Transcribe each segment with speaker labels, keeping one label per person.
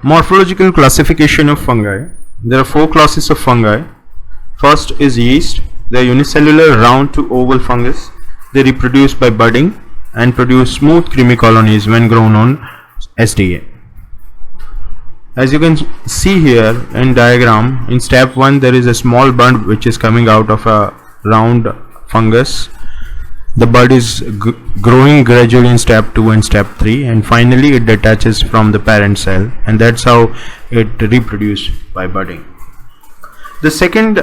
Speaker 1: Morphological classification of fungi. There are four classes of fungi. First is yeast. They are unicellular round to oval fungus. They reproduce by budding and produce smooth creamy colonies when grown on SDA. As you can see here in diagram, in step 1 there is a small bud which is coming out of a round fungus. The bud is growing gradually in step 2 and step 3, and finally it detaches from the parent cell, and that's how it reproduces by budding. The second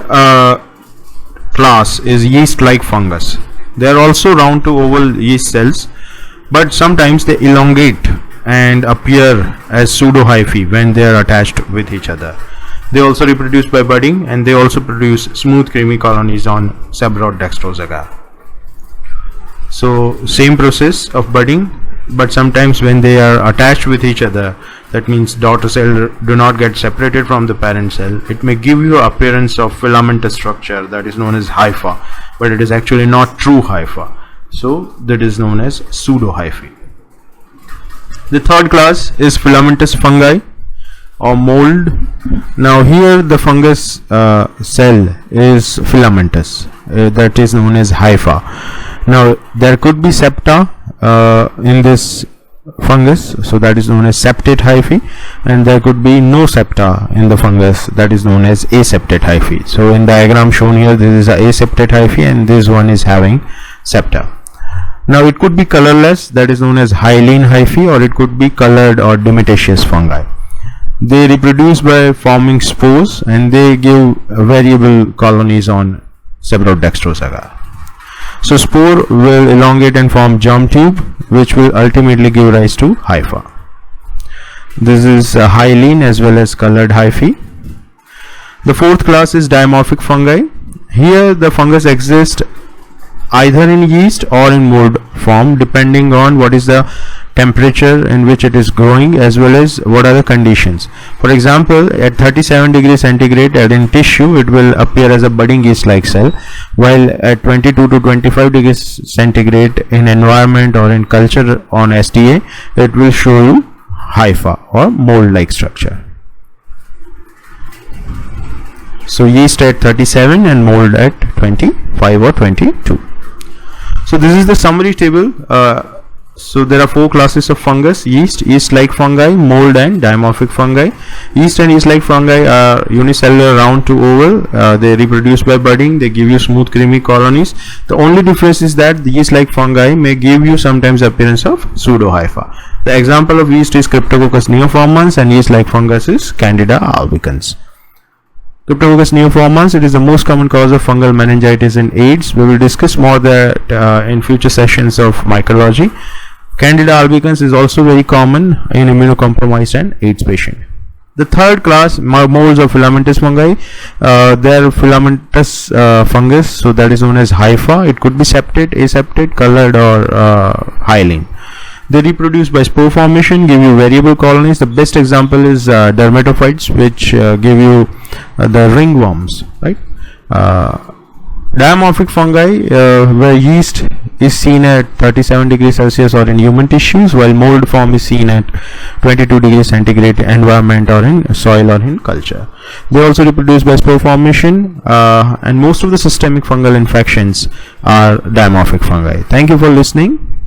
Speaker 1: class is yeast-like fungus. They are also round to oval yeast cells, but sometimes they elongate and appear as pseudohyphae when they are attached with each other. They also reproduce by budding, and they also produce smooth creamy colonies on Seborrhoeides agar. So same process of budding, but sometimes when they are attached with each other, that means daughter cell do not get separated from the parent cell, it may give you appearance of filamentous structure that is known as hypha, but it is actually not true hypha. So that is known as pseudohyphae. The third class is filamentous fungi or mold. Now here the fungus cell is filamentous, that is known as hypha. Now there could be septa in this fungus, so that is known as septate hyphae, and there could be no septa in the fungus, that is known as aseptate hyphae. So in diagram shown here, this is a aseptate hyphae and this one is having septa. Now it could be colorless, that is known as hyaline hyphae, or it could be colored or diatomaceous fungi. They reproduce by forming spores, and they give variable colonies on Seborrhoeides agar. So spore will elongate and form germ tube, which will ultimately give rise to hypha. This is hyaline as well as colored hyphae. The fourth class is dimorphic fungi. Here the fungus exists either in yeast or in mold form, depending on what is the temperature in which it is growing as well as what are the conditions. For example, at 37 degrees centigrade in tissue it will appear as a budding yeast like cell, while at 22 to 25 degrees centigrade in environment or in culture on SDA it will show you hypha or mold like structure. So yeast at 37 and mold at 25 or 22. So this is the summary table. So there are four classes of fungus: yeast, yeast-like fungi, mold and dimorphic fungi. Yeast and yeast-like fungi are unicellular round to oval. They reproduce by budding. They give you smooth creamy colonies. The only difference is that the yeast-like fungi may give you sometimes appearance of pseudohypha. The example of yeast is Cryptococcus neoformans, and yeast-like fungus is Candida albicans. Cryptococcus neoformans, it is the most common cause of fungal meningitis in AIDS. We will discuss more that in future sessions of mycology. Candida albicans is also very common in immunocompromised and AIDS patient. The third class, molds of filamentous fungi. They are filamentous fungus, so that is known as hypha. It could be septate, aseptate, colored or hyaline. They reproduce by spore formation, give you variable colonies. The best example is dermatophytes, which give you the ringworms, right? Dimorphic fungi, where yeast is seen at 37 degrees Celsius or in human tissues, while mold form is seen at 22 degrees centigrade environment or in soil or in culture. They also reproduce by spore formation, and most of the systemic fungal infections are dimorphic fungi. Thank you for listening.